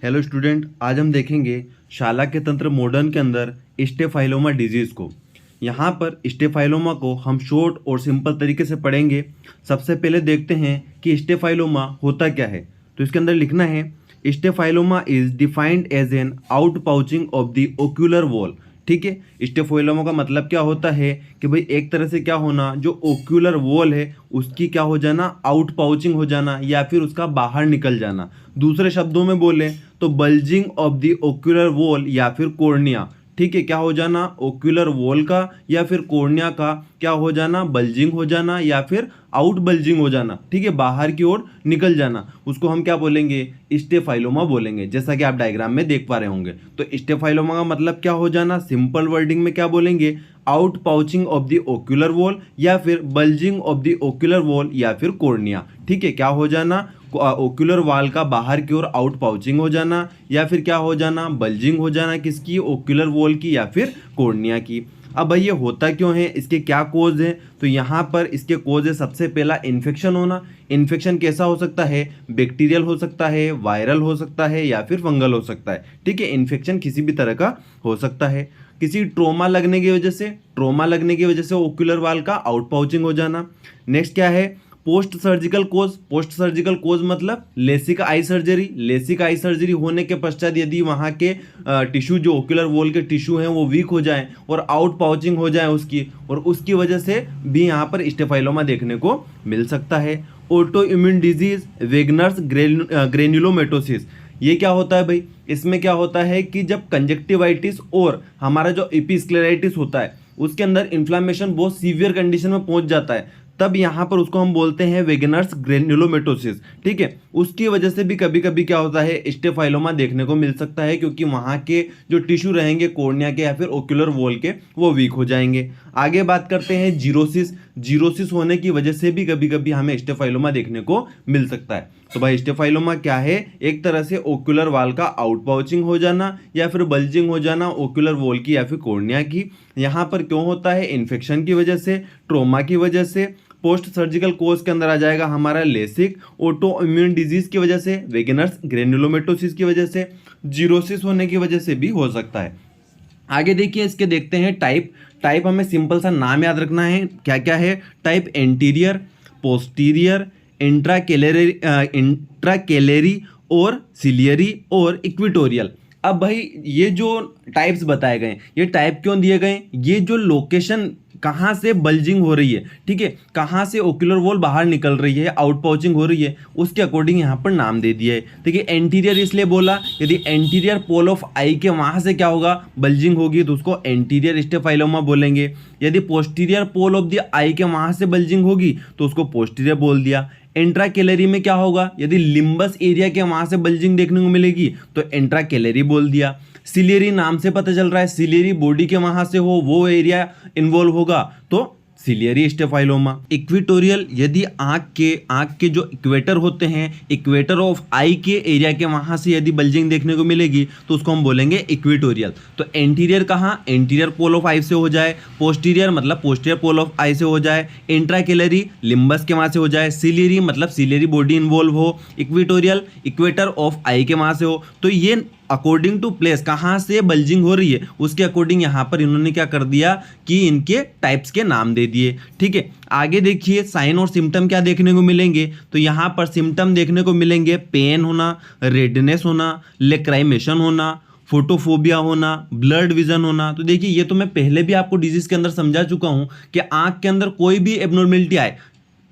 Hello student, आज हम देखेंगे शाला के तंत्र मॉडर्न के अंदर स्टेफाइलोमा डिजीज़ को। यहाँ पर स्टेफाइलोमा को हम शॉर्ट और सिंपल तरीके से पढ़ेंगे। सबसे पहले देखते हैं कि स्टेफाइलोमा होता क्या है। तो इसके अंदर लिखना है staphyloma is defined as an out pouching of the ocular wall. ठीक है, स्टेफाइलोमा का मतलब क्या होता है कि भाई एक तरह से क्या होना, जो ओक्यूलर वॉल है उसकी क्या हो जाना, आउट पाउचिंग हो जाना या फिर उसका बाहर निकल जाना। दूसरे शब्दों में बोले तो bulging of the ocular wall या फिर कॉर्निया। ठीक है, क्या हो जाना, ओक्यूलर वॉल का या फिर कॉर्निया का क्या हो जाना, बल्जिंग हो जाना या फिर आउट बल्जिंग हो जाना। ठीक है, बाहर की ओर निकल जाना, उसको हम क्या बोलेंगे, स्टेफाइलोमा बोलेंगे, जैसा कि आप डायग्राम में देख पा रहे होंगे। तो स्टेफाइलोमा का मतलब क्या हो जाना, सिंपल वर्डिंग में क्या बोलेंगे, out pouching of the ocular wall या फिर bulging of the ocular wall या फिर कॉर्निया। ठीक है, क्या हो जाना, ओक्यूलर वॉल का बाहर की ओर आउट पाउचिंग हो जाना या फिर क्या हो जाना, बल्जिंग हो जाना, किसकी, ओक्यूलर वॉल की या फिर कॉर्निया की। अब भाई ये होता क्यों है, इसके क्या कोज है, तो यहाँ पर इसके कोज है सबसे पहला इन्फेक्शन होना। इन्फेक्शन कैसा हो सकता है, बैक्टीरियल हो सकता है, वायरल हो सकता है या फिर फंगल हो सकता है। ठीक है, इन्फेक्शन किसी भी तरह का हो सकता है। किसी ट्रोमा लगने की वजह से ओक्यूलर वॉल का आउट पाउचिंग हो जाना। नेक्स्ट क्या है, पोस्ट सर्जिकल कोज मतलब लेसिक आई सर्जरी होने के पश्चात यदि वहाँ के टिश्यू, जो ओक्यूलर वॉल के टिश्यू हैं वो वीक हो जाएं और आउट पाउचिंग हो जाए उसकी, और उसकी वजह से भी यहाँ पर स्टेफाइलोमा देखने को मिल सकता है। ऑटो इम्यून डिजीज, वेगनर्स ग्रेन्युलोमेटोसिस, ये क्या होता है भाई, इसमें क्या होता है कि जब कंजक्टिवाइटिस और हमारा जो एपिस्क्लेराइटिस होता है उसके अंदर इन्फ्लामेशन बहुत सीवियर कंडीशन में पहुंच जाता है, तब यहाँ पर उसको हम बोलते हैं वेगनर्स ग्रेन्युलोमेटोसिस। ठीक है, उसकी वजह से भी कभी कभी क्या होता है, स्टेफाइलोमा देखने को मिल सकता है, क्योंकि वहाँ के जो टिश्यू रहेंगे कॉर्निया के या फिर ओक्यूलर वॉल के, वो वीक हो जाएंगे। आगे बात करते हैं जीरोसिस होने की वजह से भी कभी कभी हमें स्टेफाइलोमा देखने को मिल सकता है। तो भाई स्टेफाइलोमा क्या है, एक तरह से ओक्यूलर वॉल का आउट पाउचिंग हो जाना या फिर बल्जिंग हो जाना ओक्यूलर वॉल की या फिर कॉर्निया की। यहाँ पर क्यों होता है, इन्फेक्शन की वजह से, ट्रोमा की वजह से। पोस्ट सर्जिकल कोर्स के अंदर आ जाएगा हमारा लेसिक, ऑटो इम्यून डिजीज की वजह से, वेगनर्स ग्रेन्युलोमेटोसिस की वजह से, जीरोसिस होने की वजह से भी हो सकता है। आगे देखिए, इसके देखते हैं टाइप हमें सिंपल सा नाम याद रखना है, क्या क्या है टाइप, एंटीरियर, पोस्टीरियर, इंट्राकेलेरी और सिलियरी और इक्विटोरियल। अब भाई ये जो टाइप्स बताए गए, ये टाइप क्यों दिए गए, ये जो लोकेशन कहाँ से बल्जिंग हो रही है, ठीक है, कहाँ से ओक्यूलर वॉल बाहर निकल रही है, आउट पाउचिंग हो रही है, उसके अकॉर्डिंग यहाँ पर नाम दे दिया है। देखिए एंटीरियर इसलिए बोला, यदि एंटीरियर पोल ऑफ आई के वहाँ से क्या होगा, बल्जिंग होगी, तो उसको एंटीरियर स्टेफाइलोमा बोलेंगे। यदि पोस्टीरियर पोल ऑफ द आई के वहाँ से बल्जिंग होगी तो उसको पोस्टीरियर बोल दिया। इंट्राकेलरी में क्या होगा, यदि लिम्बस एरिया के वहाँ से बल्जिंग देखने को मिलेगी तो इंट्राकेलरी बोल दिया। सिलियरी नाम से पता चल रहा है, सिलियरी बॉडी के वहां से हो, वो एरिया इन्वॉल्व होगा तो सिलियरी स्टेफाइलोमा। इक्विटोरियल, यदि आंख के जो इक्वेटर होते हैं, इक्वेटर ऑफ आई के एरिया के वहां से यदि बल्जिंग देखने को मिलेगी तो उसको हम बोलेंगे इक्विटोरियल। तो एंटीरियर कहाँ, एंटीरियर पोल ऑफ आई से हो जाए, पोस्टीरियर मतलब पोस्टीरियर पोल ऑफ आई से हो जाए, इंट्राकेलरी लिम्बस के वहां से हो जाए, सिलियरी मतलब सिलियरी बॉडी इन्वॉल्व हो, इक्विटोरियल इक्वेटर ऑफ आई के वहां से हो। तो ये अकॉर्डिंग टू प्लेस कहाँ से बल्जिंग हो रही है उसके अकॉर्डिंग यहाँ पर इन्होंने क्या कर दिया कि इनके टाइप्स के नाम दे दिए। ठीक है, आगे देखिए साइन और सिम्टम क्या देखने को मिलेंगे, तो यहाँ पर सिम्टम देखने को मिलेंगे, पेन होना, रेडनेस होना, लेक्राइमेशन होना, फोटोफोबिया होना, ब्लड विजन होना। तो देखिए ये तो मैं पहले भी आपको डिजीज के अंदर समझा चुका हूँ कि आंख के अंदर कोई भी एबनॉर्मेलिटी आए,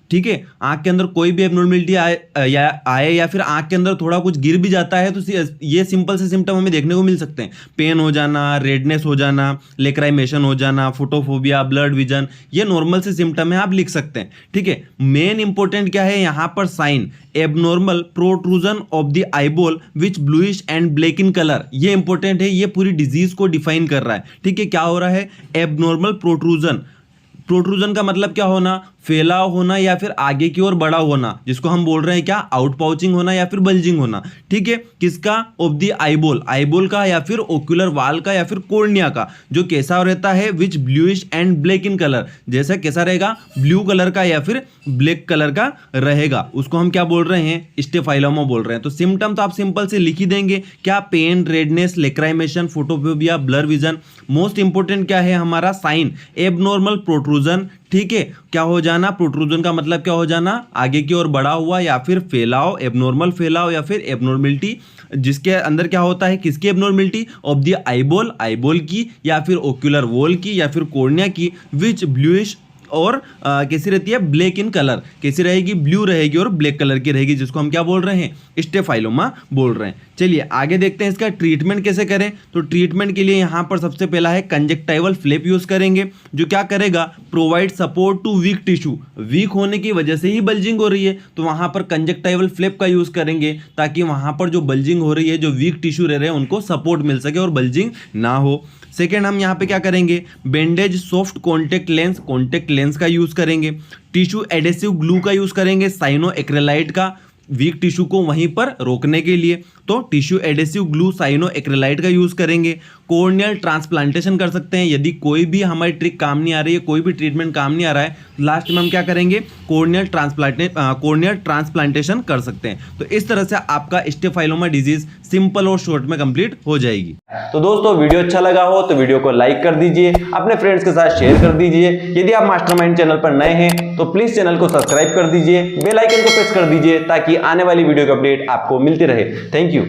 ठीक है, आंख के अंदर कोई भी एबनॉर्मेलिटी आए या फिर आंख के अंदर थोड़ा कुछ गिर भी जाता है तो ये सिंपल से सिम्टम हमें देखने को मिल सकते हैं, पेन हो जाना, रेडनेस हो जाना, लेक्राइमेशन हो जाना, फोटोफोबिया, ब्लड विजन, ये नॉर्मल से सिम्टम है, आप लिख सकते हैं। ठीक है, मेन इंपॉर्टेंट क्या है यहाँ पर, sign abnormal protrusion of the eyeball which bluish and black in colour, ये इंपॉर्टेंट है, ये पूरी डिजीज को डिफाइन कर रहा है। ठीक है, क्या हो रहा है, एबनॉर्मल प्रोट्रूजन का मतलब क्या होना, फैलाव होना या फिर आगे की ओर बड़ा होना, जिसको हम बोल रहे हैं क्या, आउटपाउचिंग होना या फिर बल्जिंग होना। ठीक है, किसका, ऑफ द आईबॉल, आईबॉल का या फिर ओक्यूलर वाल का या फिर कॉर्निया का, जो कैसा रहता है, which bluish and black in colour, जैसा कैसा रहेगा, ब्लू कलर का या फिर ब्लैक कलर का रहेगा, उसको हम क्या बोल रहे हैं, स्टेफाइलोमा बोल रहे हैं। तो सिम्टम तो आप सिंपल से लिख ही देंगे, क्या, pain, redness, lacrimation, photophobia, blur vision. Most important क्या है हमारा साइन, एबनॉर्मल प्रोट्रूजन। ठीक है, क्या हो जाना, प्रोट्रूजन का मतलब क्या हो जाना, आगे की ओर बढ़ा हुआ या फिर फैलाव, एबनॉर्मल फैलाव या फिर एबनॉर्मलिटी, जिसके अंदर क्या होता है, किसकी abnormality, of the eyeball, eyeball की या फिर ओक्यूलर वॉल की या फिर कॉर्निया की, विच ब्लूइश और कैसी रहती है, ब्लैक इन कलर, कैसी रहेगी, ब्लू रहेगी और ब्लैक कलर की रहेगी, जिसको हम क्या बोल रहे हैं, स्टेफाइलोमा बोल रहे हैं। चलिए आगे देखते हैं इसका ट्रीटमेंट कैसे करें। तो ट्रीटमेंट के लिए यहाँ पर सबसे पहला है कंजक्टाइवल फ्लैप यूज करेंगे, जो क्या करेगा, provide support to weak tissue, weak होने की वजह से ही बल्जिंग हो रही है, तो वहां पर कंजक्टाइवल फ्लैप का यूज करेंगे, ताकि वहां पर जो बल्जिंग हो रही है, जो वीक टिश्यू रह रहे हैं, उनको सपोर्ट मिल सके और बल्जिंग ना हो। सेकेंड, हम यहाँ पे क्या करेंगे, बैंडेज, सॉफ्ट कॉन्टेक्ट लेंस का यूज करेंगे, टिश्यू एडेसिव ग्लू का यूज करेंगे, साइनो एक्रेलाइट का, वीक टिश्यू को वहीं पर रोकने के लिए, तो टिश्यू एडेसिव ग्लू, साइनो एक्रेलाइट का यूज करेंगे। कॉर्नियल ट्रांसप्लांटेशन कर सकते हैं, यदि कोई भी हमारी ट्रिक काम नहीं आ रही है, कोई भी ट्रीटमेंट काम नहीं आ रहा है, लास्ट में हम क्या करेंगे, कॉर्नियल ट्रांसप्लांटेशन कर सकते हैं। तो इस तरह से आपका स्टेफाइलोमा डिजीज सिंपल और शॉर्ट में कंप्लीट हो जाएगी। तो दोस्तों वीडियो अच्छा लगा हो तो वीडियो को लाइक कर दीजिए, अपने फ्रेंड्स के साथ शेयर कर दीजिए। यदि आप मास्टरमाइंड चैनल पर नए हैं तो प्लीज चैनल को सब्सक्राइब कर दीजिए, बेल आइकन को प्रेस कर दीजिए, ताकि आने वाली वीडियो की अपडेट आपको मिलती रहे। Thank you.